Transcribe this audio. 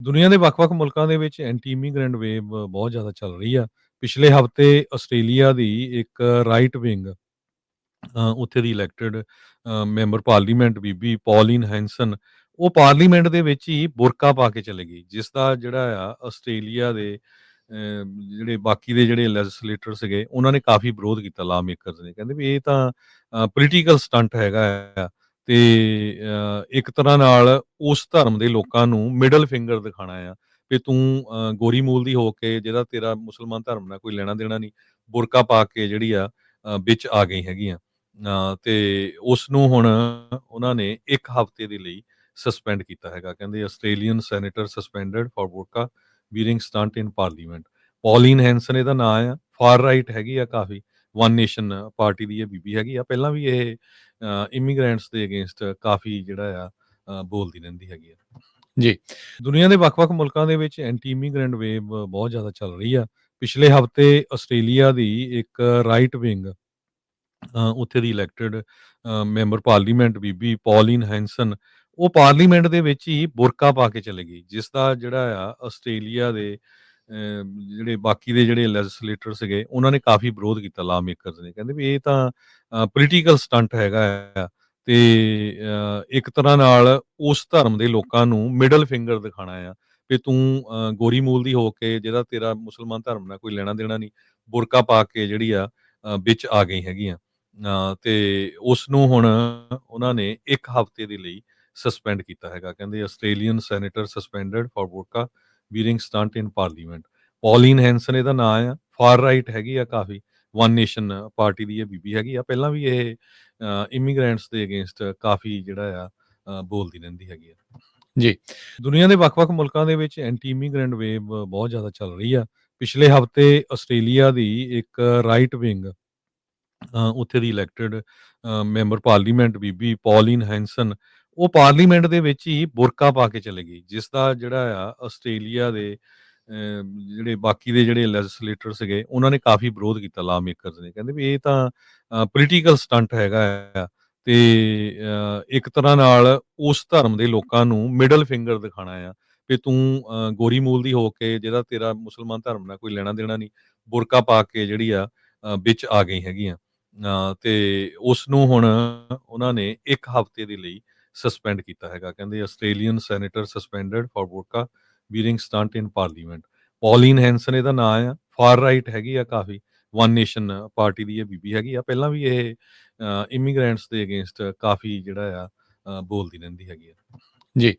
ਦੁਨੀਆ ਦੇ ਵੱਖ-ਵੱਖ ਮੁਲਕਾਂ ਦੇ ਵਿੱਚ ਐਂਟੀ ਇਮੀਗ੍ਰੈਂਟ ਵੇਵ ਬਹੁਤ ਜ਼ਿਆਦਾ ਚੱਲ ਰਹੀ ਆ। ਪਿਛਲੇ ਹਫ਼ਤੇ ਆਸਟ੍ਰੇਲੀਆ ਦੀ ਇੱਕ ਰਾਈਟ ਵਿੰਗ ਉੱਥੇ ਦੀ ਇਲੈਕਟਿਡ ਮੈਂਬਰ ਪਾਰਲੀਮੈਂਟ ਬੀਬੀ ਪੌਲੀਨ ਹੈਂਸਨ, ਉਹ ਪਾਰਲੀਮੈਂਟ ਦੇ ਵਿੱਚ ਹੀ ਬੁਰਕਾ ਪਾ ਕੇ ਚਲੇ ਗਈ, ਜਿਸ ਦਾ ਜਿਹੜਾ ਆ ਆਸਟ੍ਰੇਲੀਆ ਦੇ ਜਿਹੜੇ ਬਾਕੀ ਦੇ ਜਿਹੜੇ ਲੈਜਿਸਲੇਟਰ ਸੀਗੇ, ਉਹਨਾਂ ਨੇ ਕਾਫੀ ਵਿਰੋਧ ਕੀਤਾ। ਲਾ ਮੇਕਰਸ ਨੇ ਕਹਿੰਦੇ ਵੀ ਇਹ ਤਾਂ ਪੋਲੀਟੀਕਲ ਸਟੰਟ ਹੈਗਾ ਆ ਤੇ ਇੱਕ ਤਰ੍ਹਾਂ ਨਾਲ ਉਸ ਧਰਮ ਦੇ ਲੋਕਾਂ ਨੂੰ ਮਿਡਲ ਫਿੰਗਰ ਦਿਖਾਣਾ ਆ ਵੀ ਤੂੰ ਗੋਰੀ ਮੂਲ ਦੀ ਹੋ ਕੇ, ਜਿਹੜਾ ਤੇਰਾ ਮੁਸਲਮਾਨ ਧਰਮ ਨਾਲ ਕੋਈ ਲੈਣਾ ਦੇਣਾ ਨਹੀਂ, ਬੁਰਕਾ ਪਾ ਕੇ ਜਿਹੜੀ ਆ ਵਿੱਚ ਆ ਗਈ ਹੈਗੀਆਂ। ਤੇ ਉਸ ਨੂੰ ਹੁਣ ਉਹਨਾਂ ਨੇ 1 ਹਫ਼ਤੇ ਦੇ ਲਈ ਸਸਪੈਂਡ ਕੀਤਾ ਹੈਗਾ। ਕਹਿੰਦੇ ਆਸਟ੍ਰੇਲੀਅਨ ਸੈਨੇਟਰ ਸਸਪੈਂਡਡ ਫॉर ਬੁਰਕਾ wearing stunt in parliament. Pauline Hanson ਇਹਦਾ ਨਾਂ ਆ, ਫਾਰ ਰਾਈਟ ਹੈਗੀ ਆ ਕਾਫੀ, ਵਨ ਨੇਸ਼ਨ ਪਾਰਟੀ ਦੀ ਇਹ ਬੀਬੀ ਹੈਗੀ ਆ। ਪਹਿਲਾਂ ਵੀ ਇਹ ਇਮੀਗ੍ਰੈਂਟਸ ਦੇ ਅਗੇਂਸਟ ਕਾਫੀ ਜਿਹੜਾ ਆ ਬੋਲਦੀ ਰਹਿੰਦੀ ਹੈਗੀ ਆ। ਜੀ। ਦੁਨੀਆ ਦੇ ਵੱਖ-ਵੱਖ ਮੁਲਕਾਂ ਦੇ ਵਿੱਚ ਐਂਟੀ ਇਮੀਗ੍ਰੈਂਟ ਵੇਵ ਬਹੁਤ ਜ਼ਿਆਦਾ ਚੱਲ ਰਹੀ ਆ। ਪਿਛਲੇ ਹਫ਼ਤੇ ਆਸਟ੍ਰੇਲੀਆ ਦੀ ਇੱਕ ਰਾਈਟ ਵਿੰਗ ਉੱਥੇ ਦੀ ਇਲੈਕਟਿਡ ਮੈਂਬਰ ਪਾਰਲੀਮੈਂਟ ਬੀਬੀ ਪੌਲੀਨ ਹੈਂਸਨ, ਉਹ ਪਾਰਲੀਮੈਂਟ ਦੇ ਵਿੱਚ ਹੀ ਬੁਰਕਾ ਪਾ ਕੇ ਚਲੇ ਗਈ, ਜਿਸ ਦਾ ਜਿਹੜਾ ਆ ਆਸਟ੍ਰੇਲੀਆ ਦੇ ਜਿਹੜੇ ਬਾਕੀ ਦੇ ਜਿਹੜੇ ਲੈਜਿਸਲੇਟਰ ਸੀਗੇ, ਉਹਨਾਂ ਨੇ ਕਾਫੀ ਵਿਰੋਧ ਕੀਤਾ। ਲਾ ਮੇਕਰਸ ਨੇ ਕਹਿੰਦੇ ਵੀ ਇਹ ਤਾਂ ਪੋਲੀਟੀਕਲ ਸਟੰਟ ਹੈਗਾ ਆ ਤੇ ਇੱਕ ਤਰ੍ਹਾਂ ਨਾਲ ਉਸ ਧਰਮ ਦੇ ਲੋਕਾਂ ਨੂੰ ਮਿਡਲ ਫਿੰਗਰ ਦਿਖਾਣਾ ਆ ਵੀ ਤੂੰ ਗੋਰੀ ਮੂਲ ਦੀ ਹੋ ਕੇ, ਜਿਹੜਾ ਤੇਰਾ ਮੁਸਲਮਾਨ ਧਰਮ ਨਾਲ ਕੋਈ ਲੈਣਾ ਦੇਣਾ ਨਹੀਂ, ਬੁਰਕਾ ਪਾ ਕੇ ਜਿਹੜੀ ਆ ਵਿੱਚ ਆ ਗਈ ਹੈਗੀਆਂ। ਤੇ ਉਸ ਨੂੰ ਹੁਣ ਉਹਨਾਂ ਨੇ 1 ਹਫ਼ਤੇ ਦੇ ਲਈ ਸਸਪੈਂਡ ਕੀਤਾ ਹੈਗਾ। ਕਹਿੰਦੇ ਆਸਟ੍ਰੇਲੀਅਨ ਸੈਨੇਟਰ ਸਸਪੈਂਡਡ ਫॉर ਬੁਰਕਾ wearing stunt in parliament. Pauline Hanson ਇਹਦਾ ਨਾਂ ਆ, ਫਾਰ ਰਾਈਟ ਹੈਗੀ ਆ ਕਾਫੀ, ਵਨ ਨੇਸ਼ਨ ਪਾਰਟੀ ਦੀ ਇਹ ਬੀਬੀ ਹੈਗੀ ਆ। ਪਹਿਲਾਂ ਵੀ ਇਹ ਇਮੀਗ੍ਰੈਂਟਸ ਦੇ ਅਗੇਂਸਟ ਕਾਫੀ ਜਿਹੜਾ ਆ ਬੋਲਦੀ ਰਹਿੰਦੀ ਹੈਗੀ ਆ। ਜੀ। ਦੁਨੀਆ ਦੇ ਵੱਖ-ਵੱਖ ਮੁਲਕਾਂ ਦੇ ਵਿੱਚ ਐਂਟੀ ਇਮੀਗ੍ਰੈਂਟ ਵੇਵ ਬਹੁਤ ਜ਼ਿਆਦਾ ਚੱਲ ਰਹੀ ਆ। ਪਿਛਲੇ ਹਫ਼ਤੇ ਆਸਟ੍ਰੇਲੀਆ ਦੀ ਇੱਕ ਰਾਈਟ ਵਿੰਗ ਉੱਥੇ ਦੀ ਇਲੈਕਟਿਡ ਮੈਂਬਰ ਪਾਰਲੀਮੈਂਟ ਬੀਬੀ ਪੌਲੀਨ ਹੈਂਸਨ, ਉਹ ਪਾਰਲੀਮੈਂਟ ਦੇ ਵਿੱਚ ਹੀ ਬੁਰਕਾ ਪਾ ਕੇ ਚਲੇ ਗਈ, ਜਿਸ ਦਾ ਜਿਹੜਾ ਆ ਆਸਟ੍ਰੇਲੀਆ ਦੇ ਜਿਹੜੇ ਬਾਕੀ ਦੇ ਜਿਹੜੇ ਲੈਜਿਸਲੇਟਰ ਸੀਗੇ, ਉਹਨਾਂ ਨੇ ਕਾਫੀ ਵਿਰੋਧ ਕੀਤਾ। ਲਾ ਮੇਕਰਸ ਨੇ ਕਹਿੰਦੇ ਵੀ ਇਹ ਤਾਂ ਪੋਲੀਟੀਕਲ ਸਟੰਟ ਹੈਗਾ ਆ ਤੇ ਇੱਕ ਤਰ੍ਹਾਂ ਨਾਲ ਉਸ ਧਰਮ ਦੇ ਲੋਕਾਂ ਨੂੰ ਮਿਡਲ ਫਿੰਗਰ ਦਿਖਾਣਾ ਆ ਵੀ ਤੂੰ ਗੋਰੀ ਮੂਲ ਦੀ ਹੋ ਕੇ, ਜਿਹੜਾ ਤੇਰਾ ਮੁਸਲਮਾਨ ਧਰਮ ਨਾਲ ਕੋਈ ਲੈਣਾ ਦੇਣਾ ਨਹੀਂ, ਬੁਰਕਾ ਪਾ ਕੇ ਜਿਹੜੀ ਆ ਵਿੱਚ ਆ ਗਈ ਹੈਗੀਆਂ। ਤੇ ਉਸ ਨੂੰ ਹੁਣ ਉਹਨਾਂ ਨੇ 1 ਹਫ਼ਤੇ ਦੇ ਲਈ ਸਸਪੈਂਡ ਕੀਤਾ ਹੈਗਾ। ਕਹਿੰਦੇ ਆਸਟ੍ਰੇਲੀਅਨ ਸੈਨੇਟਰ ਸਸਪੈਂਡਡ ਫॉर ਬੁਰਕਾ wearing stunt in parliament. Pauline Hanson ਇਹਦਾ ਨਾਂ ਆ, ਫਾਰ ਰਾਈਟ ਹੈਗੀ ਆ ਕਾਫੀ, ਵਨ ਨੇਸ਼ਨ ਪਾਰਟੀ ਦੀ ਇਹ ਬੀਬੀ ਹੈਗੀ ਆ। ਪਹਿਲਾਂ ਵੀ ਇਹ ਇਮੀਗ੍ਰੈਂਟਸ ਦੇ ਅਗੇਂਸਟ ਕਾਫੀ ਜਿਹੜਾ ਆ ਬੋਲਦੀ ਰਹਿੰਦੀ ਹੈਗੀ ਆ। ਜੀ।